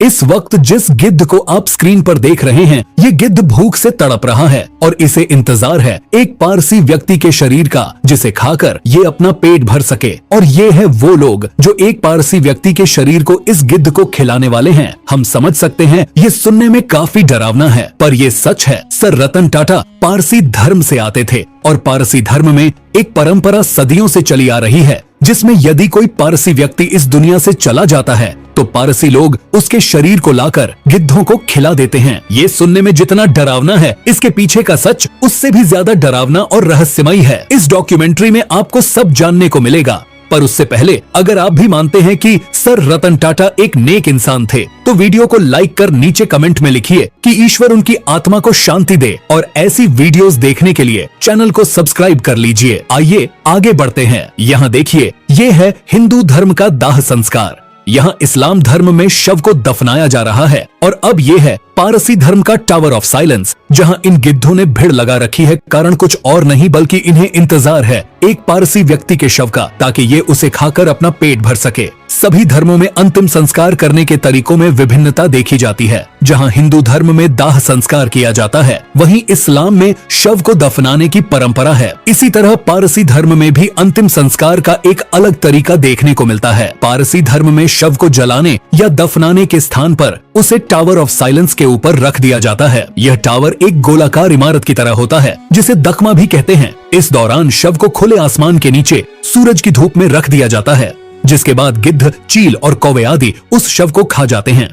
इस वक्त जिस गिद्ध को आप स्क्रीन पर देख रहे हैं, ये गिद्ध भूख से तड़प रहा है और इसे इंतजार है एक पारसी व्यक्ति के शरीर का जिसे खाकर ये अपना पेट भर सके। और ये है वो लोग जो एक पारसी व्यक्ति के शरीर को इस गिद्ध को खिलाने वाले हैं। हम समझ सकते हैं ये सुनने में काफी डरावना है, पर ये सच है। सर रतन टाटा पारसी धर्म से आते थे और पारसी धर्म में एक परंपरा सदियों से चली आ रही है, जिसमें यदि कोई पारसी व्यक्ति इस दुनिया से चला जाता है तो पारसी लोग उसके शरीर को लाकर गिद्धों को खिला देते हैं। ये सुनने में जितना डरावना है, इसके पीछे का सच उससे भी ज्यादा डरावना और रहस्यमयी है। इस डॉक्यूमेंट्री में आपको सब जानने को मिलेगा, पर उससे पहले अगर आप भी मानते हैं कि सर रतन टाटा एक नेक इंसान थे, तो वीडियो को लाइक कर नीचे कमेंट में लिखिए कि ईश्वर उनकी आत्मा को शांति दे, और ऐसी वीडियोस देखने के लिए चैनल को सब्सक्राइब कर लीजिए। आइए आगे बढ़ते हैं। यहाँ देखिए, ये है हिंदू धर्म का दाह संस्कार। यहाँ इस्लाम धर्म में शव को दफनाया जा रहा है, और अब ये है पारसी धर्म का टावर ऑफ साइलेंस, जहाँ इन गिद्धों ने भीड़ लगा रखी है। कारण कुछ और नहीं बल्कि इन्हें इंतजार है एक पारसी व्यक्ति के शव का, ताकि ये उसे खाकर अपना पेट भर सके। सभी धर्मों में अंतिम संस्कार करने के तरीकों में विभिन्नता देखी जाती है। जहाँ हिंदू धर्म में दाह संस्कार किया जाता है, वहीं इस्लाम में शव को दफनाने की परंपरा है। इसी तरह पारसी धर्म में भी अंतिम संस्कार का एक अलग तरीका देखने को मिलता है। पारसी धर्म में शव को जलाने या दफनाने के स्थान पर उसे टावर ऑफ साइलेंस के ऊपर रख दिया जाता है। यह टावर एक गोलाकार इमारत की तरह होता है, जिसे दख्मा भी कहते हैं। इस दौरान शव को खुले आसमान के नीचे सूरज की धूप में रख दिया जाता है, जिसके बाद गिद्ध, चील और कौवे आदि उस शव को खा जाते हैं।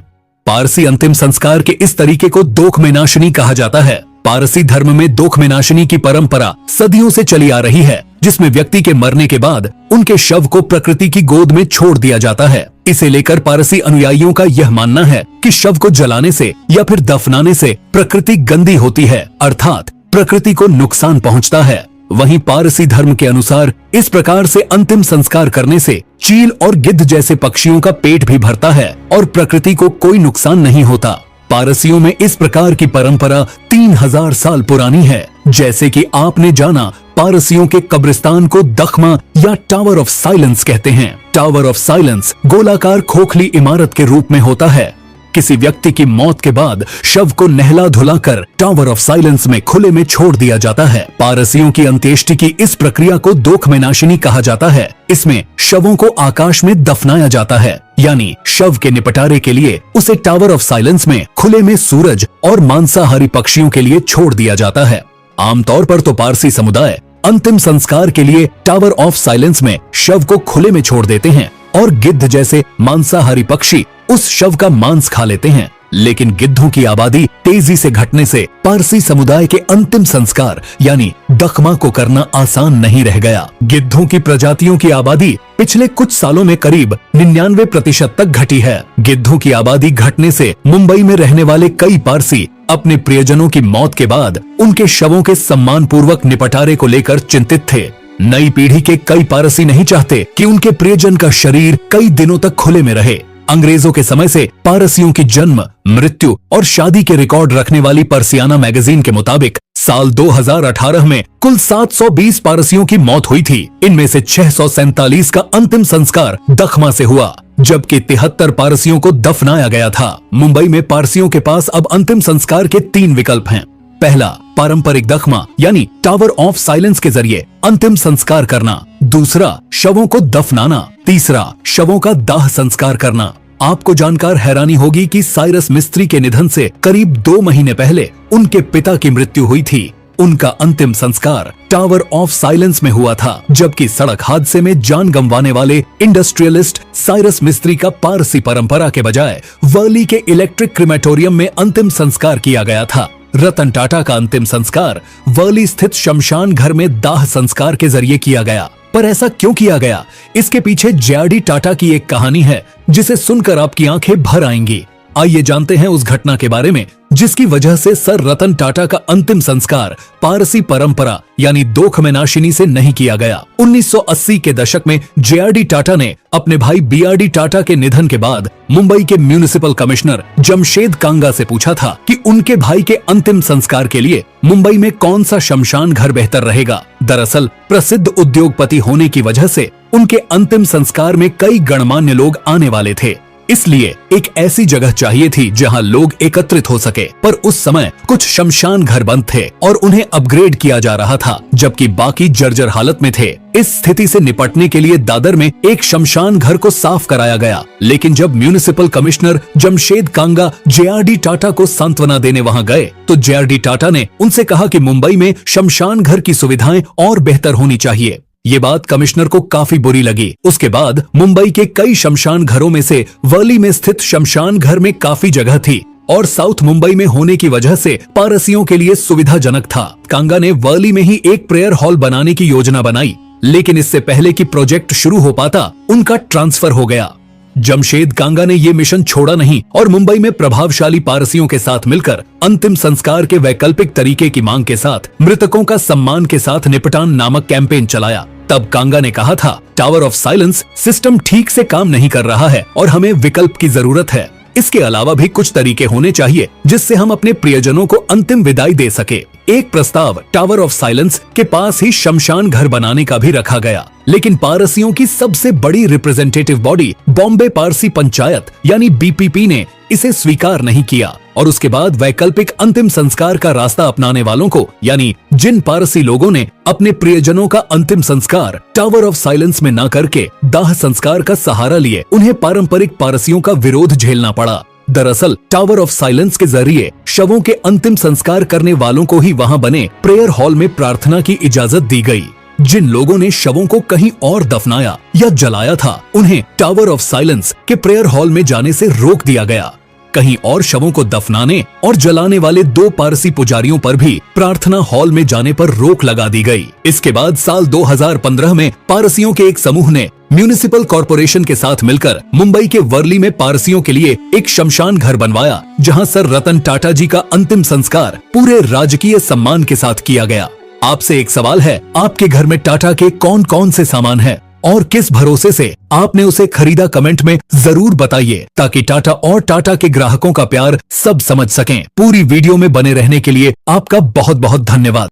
पारसी अंतिम संस्कार के इस तरीके को दोख में नाशनी कहा जाता है। पारसी धर्म में दोख में नाशनी की परंपरा सदियों से चली आ रही है, जिसमें व्यक्ति के मरने के बाद उनके शव को प्रकृति की गोद में छोड़ दिया जाता है। इसे लेकर पारसी अनुयायियों का यह मानना है कि शव को जलाने से या फिर दफनाने से प्रकृति गंदी होती है, अर्थात प्रकृति को नुकसान पहुंचता है। वहीं पारसी धर्म के अनुसार इस प्रकार से अंतिम संस्कार करने से चील और गिद्ध जैसे पक्षियों का पेट भी भरता है और प्रकृति को कोई नुकसान नहीं होता। पारसियों में इस प्रकार की परंपरा 3000 साल पुरानी है। जैसे कि आपने जाना, पारसियों के कब्रिस्तान को दख्मा या टावर ऑफ साइलेंस कहते हैं। टावर ऑफ साइलेंस गोलाकार खोखली इमारत के रूप में होता है। किसी व्यक्ति की मौत के बाद शव को नहला धुलाकर टावर ऑफ साइलेंस में खुले में छोड़ दिया जाता है। पारसियों की अंत्येष्टि की इस प्रक्रिया को दोख में नाशिनी कहा जाता है। इसमें शवों को आकाश में दफनाया जाता है, यानी शव के निपटारे के लिए उसे टावर ऑफ साइलेंस में खुले में सूरज और मांसाहारी पक्षियों के लिए छोड़ दिया जाता है। आमतौर पर तो पारसी समुदाय अंतिम संस्कार के लिए टावर ऑफ साइलेंस में शव को खुले में छोड़ देते हैं और गिद्ध जैसे मांसाहारी पक्षी उस शव का मांस खा लेते हैं। लेकिन गिद्धों की आबादी तेजी से घटने से पारसी समुदाय के अंतिम संस्कार यानी दख्मा को करना आसान नहीं रह गया। गिद्धों की प्रजातियों की आबादी पिछले कुछ सालों में करीब 99% तक घटी है। गिद्धों की आबादी घटने से मुंबई में रहने वाले कई पारसी अपने प्रियजनों की मौत के बाद उनके शवों के सम्मान पूर्वक निपटारे को लेकर चिंतित थे। नई पीढ़ी के कई पारसी नहीं चाहते कि उनके प्रियजन का शरीर कई दिनों तक खुले में रहे। अंग्रेजों के समय से पारसियों की जन्म, मृत्यु और शादी के रिकॉर्ड रखने वाली पर्सियाना मैगजीन के मुताबिक साल 2018 में कुल 720 पारसियों की मौत हुई थी। इनमें से 647 का अंतिम संस्कार दख्मा से हुआ, जबकि 73 पारसियों को दफनाया गया था। मुंबई में पारसियों के पास अब अंतिम संस्कार के 3 विकल्प हैं। पहला, पारंपरिक दख्मा यानी टावर ऑफ साइलेंस के जरिए अंतिम संस्कार करना। दूसरा, शवों को दफनाना। तीसरा, शवों का दाह संस्कार करना। आपको जानकर हैरानी होगी कि साइरस मिस्त्री के निधन से करीब 2 महीने पहले उनके पिता की मृत्यु हुई थी। उनका अंतिम संस्कार टावर ऑफ साइलेंस में हुआ था, जबकि सड़क हादसे में जान गंवाने वाले इंडस्ट्रियलिस्ट साइरस मिस्त्री का पारसी परंपरा के बजाय वर्ली के इलेक्ट्रिक क्रिमेटोरियम में अंतिम संस्कार किया गया था। रतन टाटा का अंतिम संस्कार वर्ली स्थित शमशान घर में दाह संस्कार के जरिए किया गया। पर ऐसा क्यों किया गया? इसके पीछे जे.आर.डी. टाटा की एक कहानी है, जिसे सुनकर आपकी आंखें भर आएंगी। आइए जानते हैं उस घटना के बारे में जिसकी वजह से सर रतन टाटा का अंतिम संस्कार पारसी परंपरा यानी दोख में नाशिनी से नहीं किया गया। 1980 के दशक में जे.आर.डी. टाटा ने अपने भाई बी.आर.डी. टाटा के निधन के बाद मुंबई के म्यूनिसिपल कमिश्नर जमशेद कांगा से पूछा था कि उनके भाई के अंतिम संस्कार के लिए मुंबई में कौन सा शमशान घर बेहतर रहेगा। दरअसल प्रसिद्ध उद्योगपति होने की वजह से उनके अंतिम संस्कार में कई गणमान्य लोग आने वाले थे। इसलिए एक ऐसी जगह चाहिए थी जहां लोग एकत्रित हो सके। पर उस समय कुछ शमशान घर बंद थे और उन्हें अपग्रेड किया जा रहा था, जबकि बाकी जर्जर हालत में थे। इस स्थिति से निपटने के लिए दादर में एक शमशान घर को साफ कराया गया। लेकिन जब म्यूनिसिपल कमिश्नर जमशेद कांगा JRD टाटा को सांत्वना देने वहां गए तो JRD टाटा ने उनसे कहा कि मुंबई में शमशान घर की सुविधाएं और बेहतर होनी चाहिए। ये बात कमिश्नर को काफी बुरी लगी। उसके बाद मुंबई के कई शमशान घरों में से वर्ली में स्थित शमशान घर में काफी जगह थी और साउथ मुंबई में होने की वजह से पारसियों के लिए सुविधाजनक था। कांगा ने वर्ली में ही एक प्रेयर हॉल बनाने की योजना बनाई, लेकिन इससे पहले कि प्रोजेक्ट शुरू हो पाता उनका ट्रांसफर हो गया। जमशेद कांगा ने ये मिशन छोड़ा नहीं और मुंबई में प्रभावशाली पारसियों के साथ मिलकर अंतिम संस्कार के वैकल्पिक तरीके की मांग के साथ मृतकों का सम्मान के साथ निपटान नामक कैंपेन चलाया। तब कांगा ने कहा था, टावर ऑफ साइलेंस सिस्टम ठीक से काम नहीं कर रहा है और हमें विकल्प की जरूरत है। इसके अलावा भी कुछ तरीके होने चाहिए जिससे हम अपने प्रियजनों को अंतिम विदाई दे सके। एक प्रस्ताव टावर ऑफ साइलेंस के पास ही शमशान घर बनाने का भी रखा गया, लेकिन पारसियों की सबसे बड़ी रिप्रेजेंटेटिव बॉडी बॉम्बे पारसी पंचायत यानी BPP ने इसे स्वीकार नहीं किया और उसके बाद वैकल्पिक अंतिम संस्कार का रास्ता अपनाने वालों को, यानी जिन पारसी लोगों ने अपने प्रियजनों का अंतिम संस्कार टावर ऑफ साइलेंस में न करके दाह संस्कार का सहारा लिए, उन्हें पारंपरिक पारसियों का विरोध झेलना पड़ा। दरअसल टावर ऑफ साइलेंस के जरिए शवों के अंतिम संस्कार करने वालों को ही वहां बने प्रेयर हॉल में प्रार्थना की इजाजत दी गई। जिन लोगों ने शवों को कहीं और दफनाया या जलाया था, उन्हें टावर ऑफ साइलेंस के प्रेयर हॉल में जाने से रोक दिया गया। कहीं और शवों को दफनाने और जलाने वाले 2 पारसी पुजारियों पर भी प्रार्थना हॉल में जाने पर रोक लगा दी गई। इसके बाद साल 2015 में पारसियों के एक समूह ने म्यूनिसिपल कॉर्पोरेशन के साथ मिलकर मुंबई के वर्ली में पारसियों के लिए एक शमशान घर बनवाया, जहां सर रतन टाटा जी का अंतिम संस्कार पूरे राजकीय सम्मान के साथ किया गया। आपसे एक सवाल है, आपके घर में टाटा के कौन कौन से सामान है और किस भरोसे से आपने उसे खरीदा? कमेंट में जरूर बताइए ताकि टाटा और टाटा के ग्राहकों का प्यार सब समझ सकें। पूरी वीडियो में बने रहने के लिए आपका बहुत बहुत धन्यवाद।